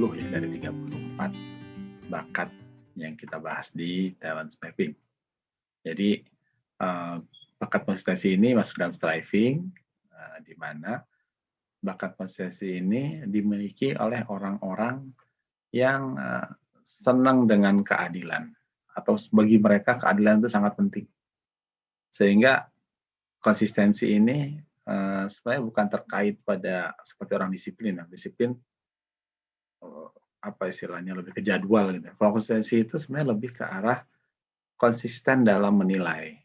30 ya dari 34 bakat yang kita bahas di talent mapping. Jadi bakat konsistensi ini masuk dalam striving, di mana bakat konsistensi ini dimiliki oleh orang-orang yang senang dengan keadilan, atau bagi mereka keadilan itu sangat penting. Sehingga konsistensi ini sebenarnya bukan terkait pada seperti orang disiplin. Disiplin apa istilahnya lebih ke jadwal gitu. Kalau konsistensi itu sebenarnya lebih ke arah konsisten dalam menilai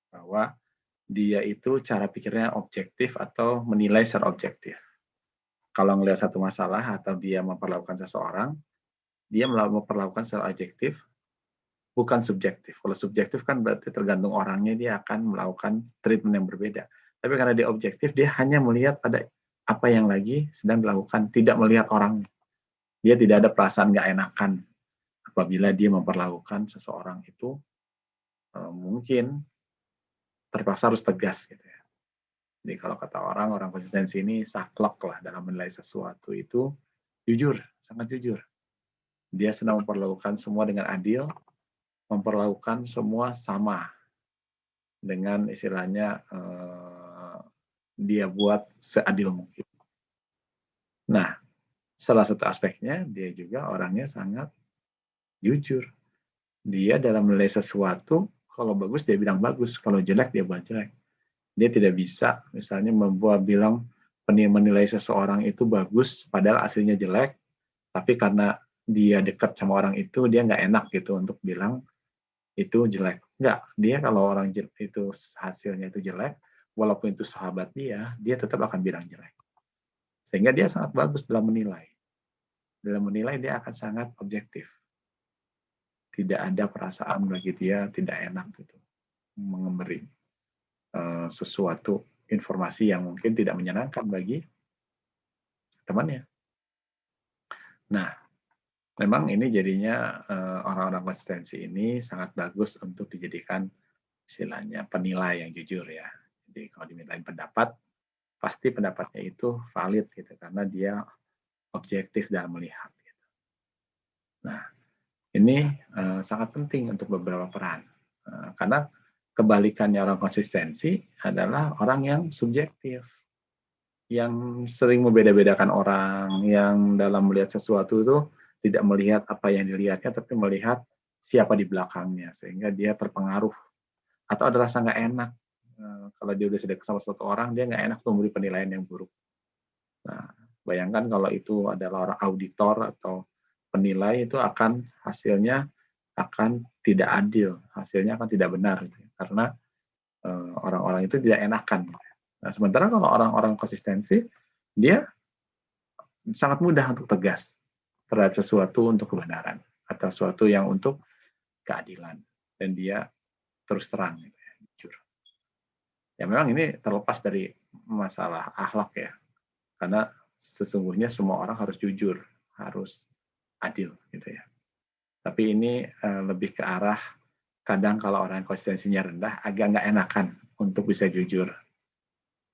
bahwa dia itu cara pikirnya objektif atau menilai secara objektif. Kalau melihat satu masalah atau dia memperlakukan seseorang, dia memperlakukan secara objektif, bukan subjektif. Kalau subjektif kan berarti tergantung orangnya, dia akan melakukan treatment yang berbeda. Tapi karena dia objektif, dia hanya melihat pada apa yang lagi sedang dilakukan, tidak melihat orangnya. Dia tidak ada perasaan nggak enakan apabila dia memperlakukan seseorang itu mungkin terpaksa harus tegas gitu ya. Jadi kalau kata orang konsistensi ini saklek lah dalam menilai sesuatu itu jujur, sangat jujur. Dia sedang memperlakukan semua dengan adil, memperlakukan semua sama dengan istilahnya dia buat seadil mungkin. Nah, salah satu aspeknya dia juga orangnya sangat jujur. Dia dalam menilai sesuatu, kalau bagus dia bilang bagus, kalau jelek dia bilang jelek. Dia tidak bisa misalnya bilang menilai seseorang itu bagus padahal aslinya jelek, tapi karena dia dekat sama orang itu dia nggak enak gitu untuk bilang itu jelek. Enggak, dia kalau orang itu hasilnya itu jelek, walaupun itu sahabat dia tetap akan bilang jelek. Sehingga dia sangat bagus dalam menilai. Dalam menilai dia akan sangat objektif. Tidak ada perasaan bagi dia tidak enak gitu memberi sesuatu informasi yang mungkin tidak menyenangkan bagi temannya. Nah, memang ini jadinya orang-orang konsistensi ini sangat bagus untuk dijadikan istilahnya penilai yang jujur ya. Jadi kalau dimintain pendapat, pasti pendapatnya itu valid gitu karena dia objektif dalam melihat. Gitu. Nah, ini sangat penting untuk beberapa peran karena kebalikannya orang konsistensi adalah orang yang subjektif, yang sering membeda-bedakan orang, yang dalam melihat sesuatu itu tidak melihat apa yang dilihatnya, tapi melihat siapa di belakangnya, sehingga dia terpengaruh atau ada rasa nggak enak. Kalau dia udah sedek sama satu orang, dia nggak enak tuh memberi penilaian yang buruk. Nah, bayangkan kalau itu adalah orang auditor atau penilai, itu akan hasilnya akan tidak adil, hasilnya akan tidak benar, gitu. Karena orang-orang itu tidak enakan. Nah, sementara kalau orang-orang konsistensi, dia sangat mudah untuk tegas terhadap sesuatu untuk kebenaran atau sesuatu yang untuk keadilan, dan dia terus terang, gitu ya, jujur. Ya memang ini terlepas dari masalah akhlak ya, karena sesungguhnya semua orang harus jujur, harus adil, gitu ya. Tapi ini lebih ke arah kadang kalau orang konsistensinya rendah agak nggak enakan untuk bisa jujur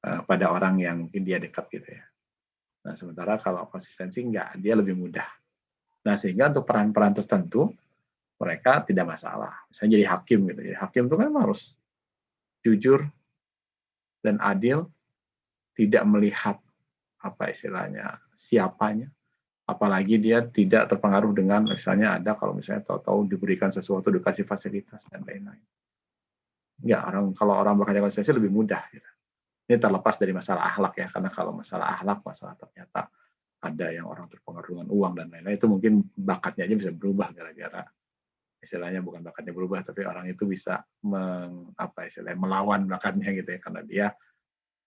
pada orang yang mungkin dia dekat gitu ya. Nah sementara kalau konsistensi nggak, dia lebih mudah. Nah sehingga untuk peran-peran tertentu mereka tidak masalah. Misalnya jadi hakim gitu. Jadi hakim itu kan harus jujur dan adil, tidak melihat apa istilahnya siapanya, apalagi dia tidak terpengaruh dengan misalnya ada kalau misalnya tahu-tahu diberikan sesuatu, dikasih fasilitas dan lain-lain. Enggak, kalau orang bekerja konsistensi lebih mudah. Gitu. Ini terlepas dari masalah akhlak ya, karena kalau masalah akhlak, masalah ternyata ada yang orang terpengaruh dengan uang dan lain-lain, itu mungkin bakatnya aja bisa berubah gara-gara istilahnya bukan bakatnya berubah, tapi orang itu bisa melawan bakatnya gitu ya, karena dia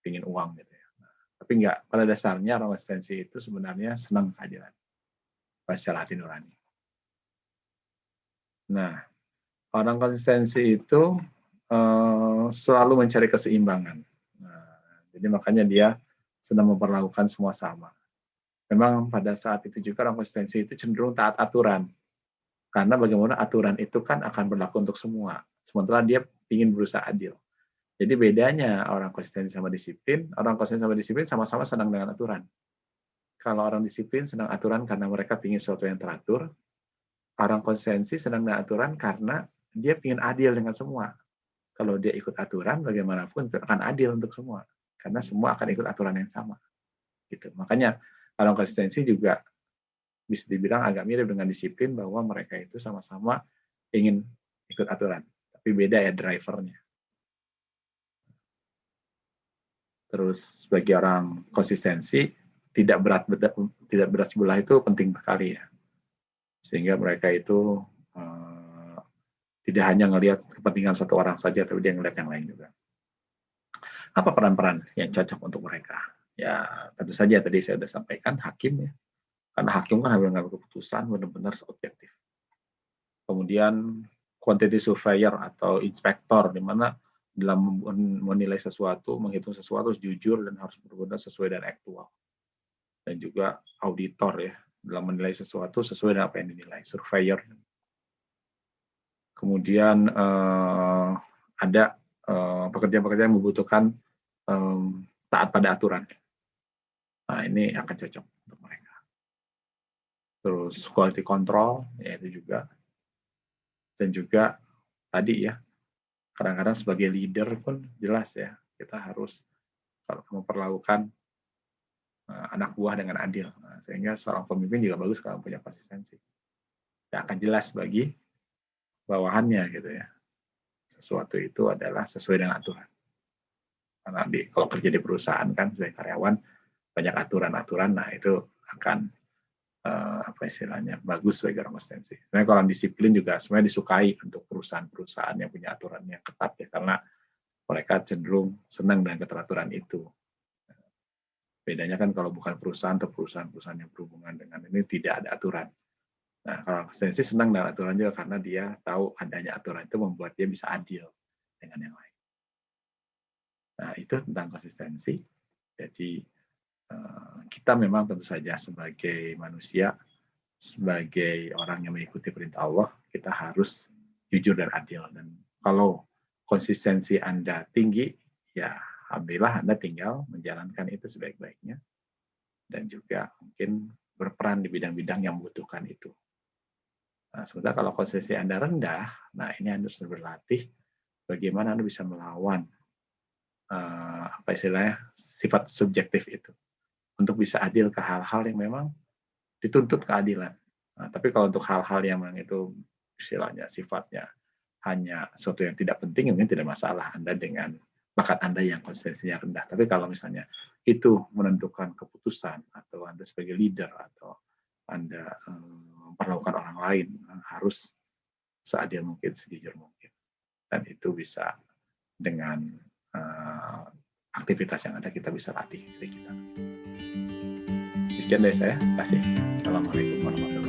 ingin uang gitu ya. Nah, tapi enggak, pada dasarnya orang konsistensi itu sebenarnya senang keadilan, secara hati nurani. Nah, orang konsistensi itu selalu mencari keseimbangan. Nah, jadi makanya dia sedang memperlakukan semua sama. Memang pada saat itu juga orang konsistensi itu cenderung taat aturan. Karena bagaimana aturan itu kan akan berlaku untuk semua. Sementara dia ingin berusaha adil. Jadi bedanya orang konsistensi sama disiplin, orang konsistensi sama disiplin sama-sama senang dengan aturan. Kalau orang disiplin senang aturan karena mereka ingin sesuatu yang teratur, orang konsistensi senang dengan aturan karena dia ingin adil dengan semua. Kalau dia ikut aturan, bagaimanapun itu akan adil untuk semua, karena semua akan ikut aturan yang sama. Gitu. Makanya orang konsistensi juga bisa dibilang agak mirip dengan disiplin, bahwa mereka itu sama-sama ingin ikut aturan, tapi beda ya drivernya. Terus bagi orang konsistensi, tidak berat sebelah itu penting sekali ya, sehingga mereka itu tidak hanya melihat kepentingan satu orang saja, tapi dia melihat yang lain juga. Apa peran-peran yang cocok untuk mereka? Ya tentu saja tadi saya sudah sampaikan, hakim ya, karena hakim kan harus mengambil keputusan benar-benar objektif. Kemudian quantity surveyor atau inspektor, di mana dalam menilai sesuatu, menghitung sesuatu harus jujur dan harus benar-benar sesuai dengan aktual. Dan juga auditor ya, dalam menilai sesuatu sesuai dengan apa yang dinilai, surveyor. Kemudian ada pekerjaan-pekerjaan yang membutuhkan taat pada aturan. Nah, ini akan cocok untuk mereka. Terus quality control, ya itu juga. Dan juga tadi ya, kadang-kadang sebagai leader pun jelas ya, kita harus memperlakukan anak buah dengan adil. Nah, sehingga seorang pemimpin juga bagus kalau punya konsistensi. Ya, akan jelas bagi bawahannya gitu ya. Sesuatu itu adalah sesuai dengan aturan. Karena kalau kerja di perusahaan kan sebagai karyawan banyak aturan-aturan, nah itu akan apa istilahnya, bagus sebagai orang konsistensi. Sebenarnya kalau disiplin juga sebenarnya disukai untuk perusahaan-perusahaan yang punya aturan yang ketat ya, karena mereka cenderung senang dengan keteraturan itu. Bedanya kan kalau bukan perusahaan atau perusahaan-perusahaan yang berhubungan dengan ini tidak ada aturan. Nah, kalau konsistensi senang dengan aturan juga karena dia tahu adanya aturan itu membuat dia bisa adil dengan yang lain. Nah, itu tentang konsistensi. Jadi kita memang tentu saja sebagai manusia, sebagai orang yang mengikuti perintah Allah, kita harus jujur dan adil. Dan kalau konsistensi Anda tinggi, ya alhamdulillah Anda tinggal menjalankan itu sebaik-baiknya. Dan juga mungkin berperan di bidang-bidang yang membutuhkan itu. Nah, sementara kalau konsistensi Anda rendah, nah ini Anda harus berlatih bagaimana Anda bisa melawan apa istilahnya, sifat subjektif itu, untuk bisa adil ke hal-hal yang memang dituntut keadilan. Nah, tapi kalau untuk hal-hal yang memang itu istilahnya sifatnya hanya sesuatu yang tidak penting, mungkin tidak masalah Anda dengan bakat Anda yang konsistensinya rendah. Tapi kalau misalnya itu menentukan keputusan, atau Anda sebagai leader, atau Anda memperlakukan orang lain, harus seadil mungkin, sejujur mungkin. Dan itu bisa dengan aktivitas yang ada, kita bisa latih diri kita. Sekian dari saya. Terima kasih. Assalamualaikum warahmatullahi wabarakatuh.